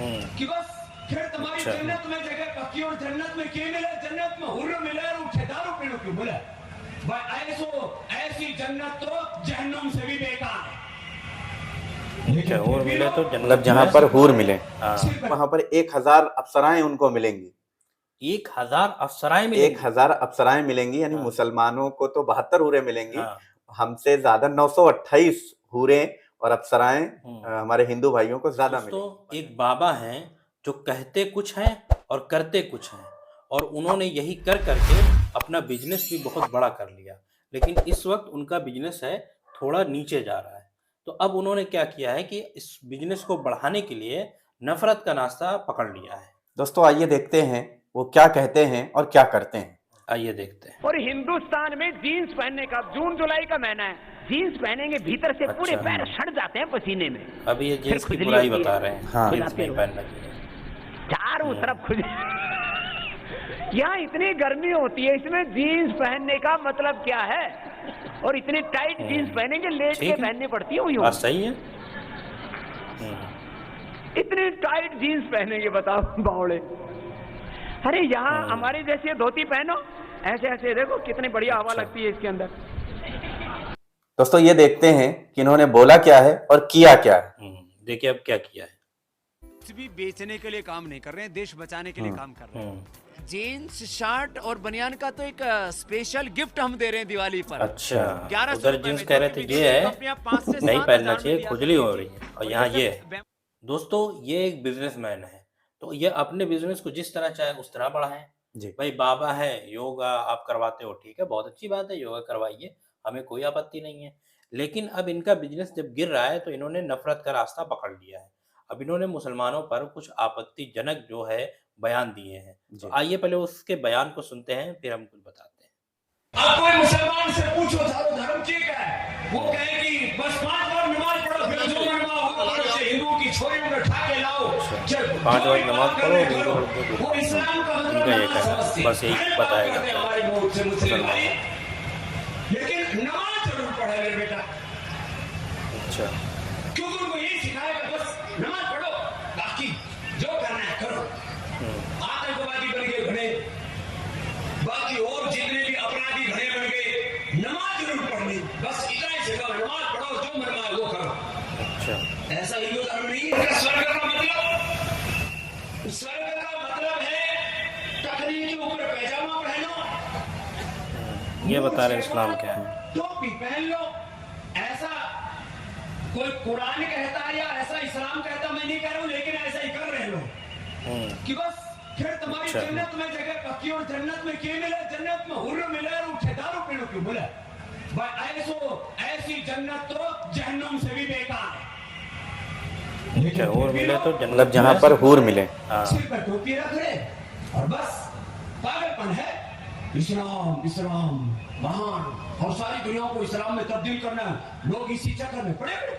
कि बस फिर तुम्हारी अच्छा। जन्नत में जगह पक्की और जन्नत में के मिले, जन्नत में हुर्र मिले और ठेदारू पीड़ू क्यों मिले। भाई ऐसी जन्नत तो जहन्नुम से भी बेकार है। अच्छा, हूर मिले तो जन्नत मतलब जहाँ पर हूर मिले हाँ, वहां पर 1000 अप्सराएं उनको मिलेंगी। 1000 अप्सराएं मिलेंगी। 1000 अप्सराएं मिलेंगी, यानी हाँ। मुसलमानों को तो 72 हूरें मिलेंगी। हाँ। हमसे ज्यादा 928 हूरें और अप्सराएं हमारे हिंदू भाइयों को ज्यादा दोस्तों, मिलेंगी। एक बाबा हैं जो कहते कुछ हैं और करते कुछ हैं, और उन्होंने यही कर करके अपना बिजनेस भी बहुत बड़ा कर लिया। लेकिन इस वक्त उनका बिजनेस है थोड़ा नीचे जा रहा है। तो अब उन्होंने क्या किया है कि इस बिजनेस को बढ़ाने के लिए नफरत का नाश्ता पकड़ लिया है। दोस्तों आइए देखते हैं वो क्या कहते हैं और क्या करते हैं। आइए देखते हैं। और हिंदुस्तान में जीन्स पहनने का जून जुलाई का महीना है, जीन्स पहनेंगे भीतर से पूरे अच्छा। पैर सड़ जाते हैं पसीने में। अभी ये जींस की खुजली बुराई होती है। बता रहे हैं। हाँ। जींस नहीं पहनना चाहिए। चारों तरफ खुजली। यहाँ इतनी गर्मी होती है, इसमें जीन्स पहनने का मतलब क्या है? और इतनी टाइट जीन्स पहनेंगे, लेट के ठीक है। पहननी पड़ती है बात सही है। इतनी टाइट जीन्स पहनेंगे, बताओ बावड़े। अरे यहाँ हमारे जैसे धोती पहनो, ऐसे ऐसे देखो कितनी बढ़िया हवा अच्छा। लगती है इसके अंदर। दोस्तों ये देखते हैं कि इन्होंने बोला क्या है और किया क्या है। देखिए अब क्या किया है। कुछ भी बेचने के लिए काम नहीं कर रहे हैं, देश बचाने के लिए काम कर रहे हैं। जीन्स शर्ट और बनियान का तो एक स्पेशल गिफ्ट हम दे रहे हैं दिवाली पर। अच्छा, 1100 उधर रुपए जींस में कह रहे जो थे कि ये है अपने आप 5 से नहीं 7 पहनना हजार में चाहिए, दिया खुजली करती हो थी। रही है, और यहाँ ये है। दोस्तों ये एक बिजनेसमैन है, तो ये अपने बिजनेस को जिस तरह चाहे उस तरह बढ़ाएं। जी। भाई बाबा है, योगा आप करवाते हो, ठीक है, बहुत अच्छी बात है, योगा करवाइए, हमें कोई आपत्ति नहीं है। लेकिन अब इनका बिजनेस जब गिर रहा है तो इन्होंने नफरत का रास्ता पकड़ लिया है। अब इन्होंने मुसलमानों पर कुछ आपत्तिजनक जो है बयान दिए हैं। तो आइए पहले उसके बयान को सुनते हैं, फिर हम कुछ बताते हैं। अब कोई मुसलमान से पूछो चारों धर्म ठीक है, वो कहे कि बस 5 बार नमाज पढ़ो, फिर जो मनवा वो करो, चाहे हिंदू की छोरियों को उठा के लाओ, चाहे 5 जो बार भी नमाज बात पढ़ो, करनी हिंदू करो। वो इस्लाम का मतलब उनका ये नमाज कहना है, समझते बस यही हैं। बताया करते हैं जाता है। हमारे मुल्क से मुस्लिम भाई, लेकिन नमाज जरूर पढ़े मेरे बेटा, अच्छा। क्योंकि उनको यही सिखाया कि बस नमाज पढ़ो, बाकी जो करना है करो। आतंकवादी बन गए घने, बाकी और जितने भी अपराधी घने बन गए, नमाज जरूर पढ़नी, बस इतना ही सिखाओ, नमाज पढ़ो, जो मन आए वो करो। अच्छा। ऐसा हिंदू धर्म नहीं है। स्वर्ग का मतलब, स्वर्ग का मतलब है टकरी के ऊपर पैजामा पहनो, ये बता रहे इस्लाम क्या है। टोपी पहन लो। ऐसा कोई कुरान कहता है या ऐसा इस्लाम कहता, मैं नहीं कह रहा हूं, लेकिन ऐसा ही कर रहे लोग कि बस फिर तुम्हारी अच्छा। जन्नत में जगह पक्की और जन्नत में के मिले, जन्नत में हुर्र मिले और ठेदारू पीड़ू क्यों मिले। भाई ऐसी जन्नत तो जहन्नुम से भी बेकार है। अच्छा, हूर मिले तो जन्नत मतलब जहाँ पर हूर मिले सिर पर टोपी रख ले और बस पागलपन है। इस्लाम इस्लाम महान, और सारी दुनिया को इस्लाम में तब्दील करना, लोग इसी चक्कर में पड़े हुए।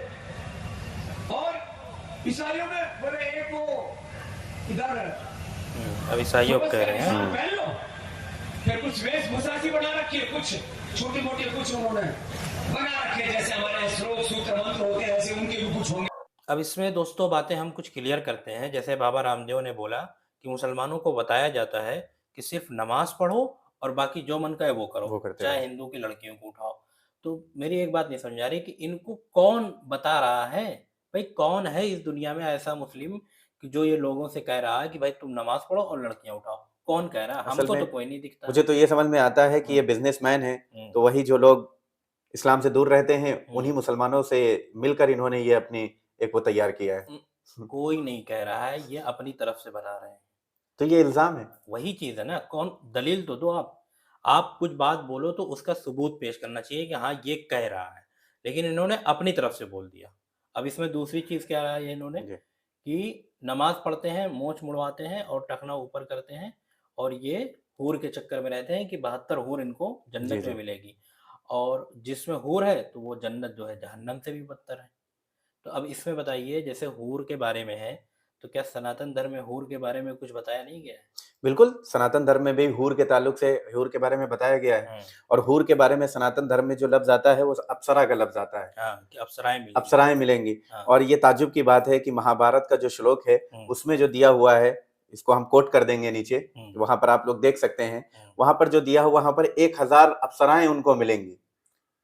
और ईसाइयों में बोले एक वो इधर अब ईसाइयों कह रहे हैं। पहन लो, फिर कुछ वेशभूषा सी बना रखी है, कुछ छोटी मोटी कुछ उन्होंने बना रखे, जैसे हमारे श्लोक सूत्र मंत्र होते हैं ऐसे उनके भी कुछ होंगे। अब इसमें दोस्तों बातें हम कुछ क्लियर करते हैं। जैसे बाबा रामदेव ने बोला कि मुसलमानों को बताया जाता है कि सिर्फ नमाज पढ़ो और बाकी जो मन का है वो करो, वो करते चाहे रहो। हिंदू की लड़कियों को उठाओ। तो मेरी एक बात नहीं समझ आ रही कि इनको कौन बता रहा है। भाई कौन है इस दुनिया में ऐसा मुस्लिम कि जो ये लोगों से कह रहा है कि भाई तुम नमाज पढ़ो और लड़कियां उठाओ? कौन कह रहा है? असल हमको में तो कोई नहीं दिखता। मुझे तो ये समझ में आता है कि ये बिजनेसमैन है, तो वही जो लोग इस्लाम से दूर रहते हैं उन्हीं मुसलमानों से मिलकर इन्होंने ये अपनी एक वो तैयार किया है। कोई नहीं कह रहा है, ये अपनी तरफ से बता रहे हैं। तो ये इल्जाम है। वही चीज है ना, कौन दलील तो दो आप कुछ बात बोलो तो उसका सबूत पेश करना चाहिए कि हाँ ये कह रहा है, लेकिन इन्होंने अपनी तरफ से बोल दिया। अब इसमें दूसरी चीज क्या रहा है इन्होंने जी। कि नमाज पढ़ते हैं, मोछ मुड़वाते हैं और टखना ऊपर करते हैं, और ये हूर के चक्कर में रहते हैं कि 72 हूर इनको जी, जन्नत जी। में मिलेगी, और जिसमें हूर है तो वो जन्नत जो है जहन्नम से भी बदतर है। तो अब इसमें बताइए, जैसे हूर के बारे में है तो क्या सनातन धर्म में हूर के बारे में कुछ बताया नहीं गया है? बिल्कुल, सनातन धर्म में भी हूर के ताल्लुक से हूर के बारे में बताया गया है। और हूर के बारे में सनातन धर्म में जो लफ्ज़ आता है वो अप्सरा का लफ्ज़ आता है। हाँ, कि अप्सराएँ मिलेंगी। अप्सराएँ मिलेंगी। हाँ। और ये ताज्जुब की बात है कि महाभारत का जो श्लोक है उसमें जो दिया हुआ है, इसको हम कोट कर देंगे नीचे, वहाँ पर आप लोग देख सकते हैं। वहाँ पर जो दिया हुआ, वहाँ पर 1000 अप्सराएँ उनको मिलेंगी।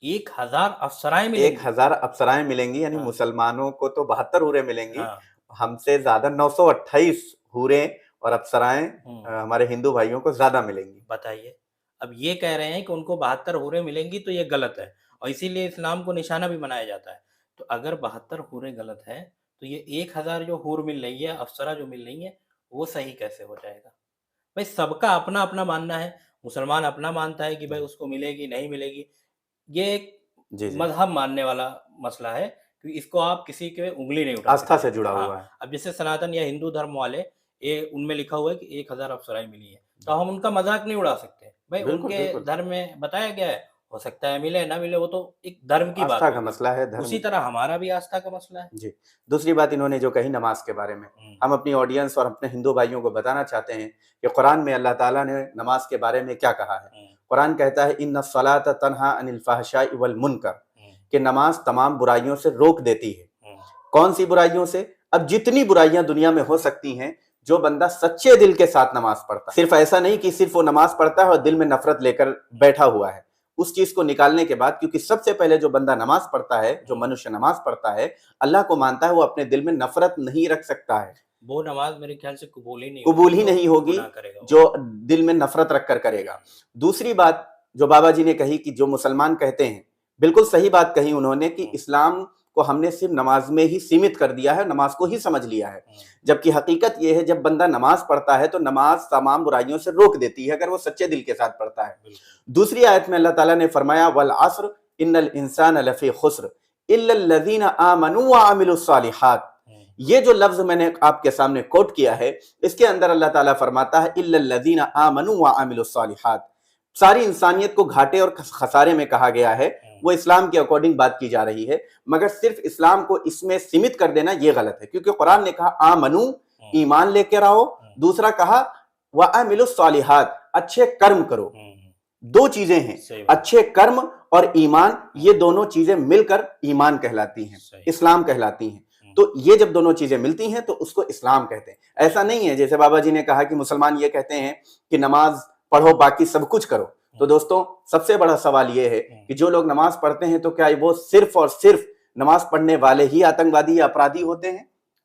1000 अप्सराएँ मिलेंगी? 1000 अप्सराएँ मिलेंगी, यानी हाँ। मुसलमानों को तो 72 हूरें मिलेंगी। हाँ। हमसे ज़्यादा 928 हूरें और अप्सराएँ हमारे हिंदू भाइयों को ज़्यादा मिलेंगी। बताइए। अब ये कह रहे हैं कि उनको 72 हूरें मिलेंगी तो ये गलत है और इसीलिए इस्लाम को निशाना भी बनाया जाता है। तो अगर 72 हूरें गलत है, तो ये 1000 जो हूर मिल रही है, अप्सरा जो मिल रही है, वो सही कैसे हो जाएगा? भाई सबका अपना-अपना मानना है। मुसलमान अपना मानता है कि भाई उसको मिलेगी, नहीं मिलेगी। ये एक जी, जी। मज़हब मानने वाला मसला है कि इसको आप किसी के उँगली नहीं उठा आस्था सकते। से जुड़ा हाँ, हुआ है। अब जैसे सनातन या हिंदू धर्म वाले, ये उनमें लिखा हुआ है कि 1000 अप्सराएँ मिली हैं, तो हम उनका मज़ाक नहीं उड़ा सकते। भाई बिल्कुल, उनके बिल्कुल। धर्म में बताया गया है, हो सकता है मिले, ना मिले, वो तो एक धर्म की बात आस्था का होगी। मसला है, धर्म। उसी तरह हमारा भी आस्था का मसला है। जी। दूसरी बात इन्होंने जो कही नमाज़ के बारे में, हम अपनी ऑडियंस और अपने हिंदू भाइयों को बताना चाहते हैं कि कुरान में अल्लाह ताला ने नमाज़ के बारे में क्या कहा है। कुरान कहता है इन्नस्सलात तन्हा अनिल फ़हशाइ वल मुनकर, कि नमाज़ तमाम बुराइयों से रोक देती है। कौन सी बुराइयों से? अब जितनी बुराइयां दुनिया में हो सकती हैं, जो बंदा सच्चे दिल के साथ नमाज पढ़ता है, सिर्फ ऐसा नहीं कि सिर्फ वो नमाज पढ़ता है और दिल में नफरत लेकर बैठा हुआ है, उस चीज को निकालने के बाद, क्योंकि सबसे पहले जो बंदा नमाज पढ़ता है, जो मनुष्य नमाज पढ़ता है, अल्लाह को मानता है, वो अपने दिल में नफरत नहीं रख सकता है। वो नमाज मेरे ख्याल से कबूल ही नहीं होगी जो दिल में नफरत रखकर करेगा। दूसरी बात जो बाबा जी ने कही कि जो मुसलमान कहते हैं, बिल्कुल सही बात कही उन्होंने कि इस्लाम को हमने सिर्फ नमाज में ही सीमित कर दिया है, नमाज को ही समझ लिया है, जबकि हकीकत यह है जब बंदा नमाज पढ़ता है तो नमाज तमाम बुराइयों से रोक देती है, अगर वो सच्चे दिल के साथ पढ़ता है। दूसरी आयत में अल्लाह ताला ने फरमाया वल अस्र इन्नल इंसान लफी खुस्र इल्लल्लज़ीना आमनू व अमिलुस सालिहात। ये जो लफ्ज मैंने आपके सामने कोट किया है, इसके अंदर अल्लाह ताला फरमाता है इल्लल्लज़ीना आमनू व अमिलुस सालिहात। सारी इंसानियत को घाटे और खसारे में कहा गया है, वो इस्लाम के अकॉर्डिंग बात की जा रही है, मगर सिर्फ इस्लाम को इसमें सीमित कर देना ये गलत है, क्योंकि कुरान ने कहा आमनू, ईमान लेकर आओ, दूसरा कहा व अमिलुस सालिहात, अच्छे कर्म करो। दो चीजें हैं, अच्छे कर्म और ईमान, ये दोनों चीजें मिलकर ईमान कहलाती हैं, इस्लाम कहलाती हैं। तो ये जब दोनों चीजें मिलती हैं तो उसको इस्लाम कहते हैं। ऐसा नहीं है जैसे बाबा जी ने कहा कि मुसलमान ये कहते हैं कि नमाज पढ़ो बाकी सब कुछ करो। तो दोस्तों सबसे बड़ा सवाल ये है कि जो लोग नमाज पढ़ते हैं तो क्या वो सिर्फ और सिर्फ नमाज पढ़ने वाले ही आतंकवादी या अपराधी होते हैं?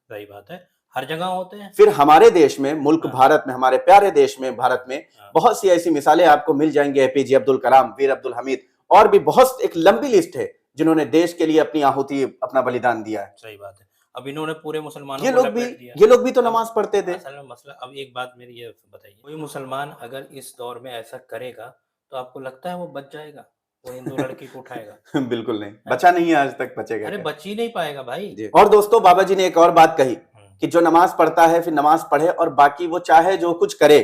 सही बात है, हर जगह होते हैं। फिर हमारे देश में, मुल्क भारत में, हमारे प्यारे देश में, भारत में बहुत सी ऐसी मिसालें आपको मिल जाएंगी, एपीजे अब्दुल कलाम, वीर अब्दुल हमीद, और भी बहुत एक लंबी लिस्ट है जिन्होंने देश के लिए अपनी आहुति, अपना बलिदान दिया है। सही बात है। अब इन्होंने पूरे मुसलमानों ये को लपेट दिया। ये लोग भी तो नमाज पढ़ते थे। असल में मसला, अब एक बात मेरी ये बताइए, कोई मुसलमान अगर इस दौर में ऐसा करेगा तो आपको लगता है वो बच जाएगा, वो हिंदू लड़की को उठाएगा? बिल्कुल नहीं, बचा नहीं है, आज तक बचेगा। अरे बच ही नहीं पाएगा भाई। और दोस्तों बाबा जी ने एक और बात कही कि जो नमाज पढ़ता है फिर नमाज पढ़े और बाकी वो चाहे जो कुछ करे,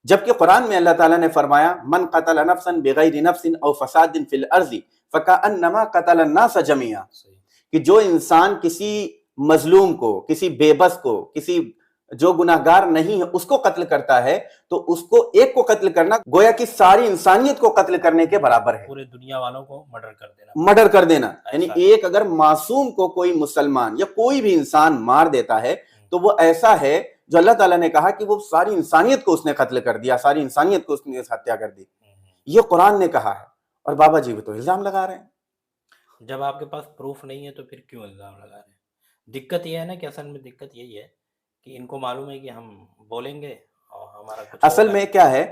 जबकि कुरान में अल्लाह ताला ने फरमाया मन क़तल नफ्सन बिगैरि नफ्सिन औ फसादिन फिल अर्ज़ि फ़कअन्नमा क़तल अन्नास जमीआ, कि जो इंसान किसी मजलूम को, किसी बेबस को, किसी जो गुनाहगार नहीं है उसको कत्ल करता है, तो उसको एक को कत्ल करना गोया कि सारी इंसानियत को कत्ल करने के बराबर है, पूरे दुनिया वालों को मर्डर कर देना। यानी एक अगर मासूम को कोई मुसलमान या कोई भी इंसान मार देता है तो वो ऐसा है जो अल्लाह ताला ने कहा कि वो सारी इंसानियत को उसने कत्ल कर दिया, सारी इंसानियत को उसने हत्या कर दी। ये कुरान ने कहा है और बाबा जी वो तो इल्जाम लगा रहे हैं। जब आपके पास प्रूफ नहीं है तो फिर क्यों इल्जाम लगा रहे हैं? दिक्कत ये है ना कि असल में दिक्कत यही है कि इनको मालूम है कि हम बोलेंगे और हमारा कुछ असल में क्या है,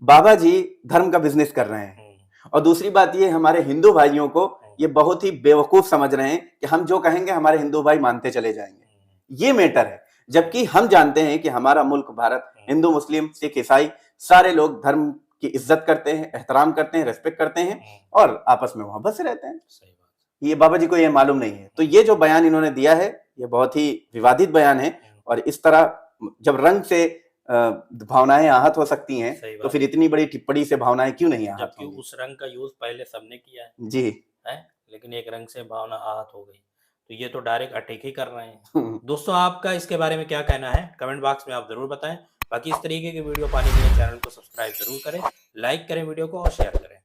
बाबा जी धर्म का बिजनेस कर रहे हैं, और दूसरी बात ये हमारे हिंदू भाइयों को ये बहुत ही बेवकूफ समझ रहे हैं कि हम जो कहेंगे हमारे हिंदू भाई मानते चले जाएंगे, ये मैटर है। जबकि हम जानते हैं कि हमारा मुल्क भारत हिंदू, मुस्लिम, सिख, ईसाई सारे लोग धर्म की इज्जत करते हैं, एहतराम करते हैं, रेस्पेक्ट करते हैं और आपस में मोहब्बत से रहते हैं। ये बाबा जी को ये मालूम नहीं है। तो ये जो बयान इन्होंने दिया है ये बहुत ही विवादित बयान है, और इस तरह जब रंग से भावनाएं आहत हो सकती हैं तो फिर इतनी बड़ी टिप्पणी से भावनाएं क्यों नहीं आहत होंगी? उस रंग का यूज पहले सबने किया है जी है, लेकिन एक रंग से भावना आहत हो गई। तो ये तो डायरेक्ट अटैक ही कर रहे हैं। दोस्तों आपका इसके बारे में क्या कहना है कमेंट बॉक्स में आप जरूर बताएं। बाकी इस तरीके की वीडियो पाने के लिए चैनल को सब्सक्राइब जरूर करें, लाइक करें वीडियो को और शेयर करें।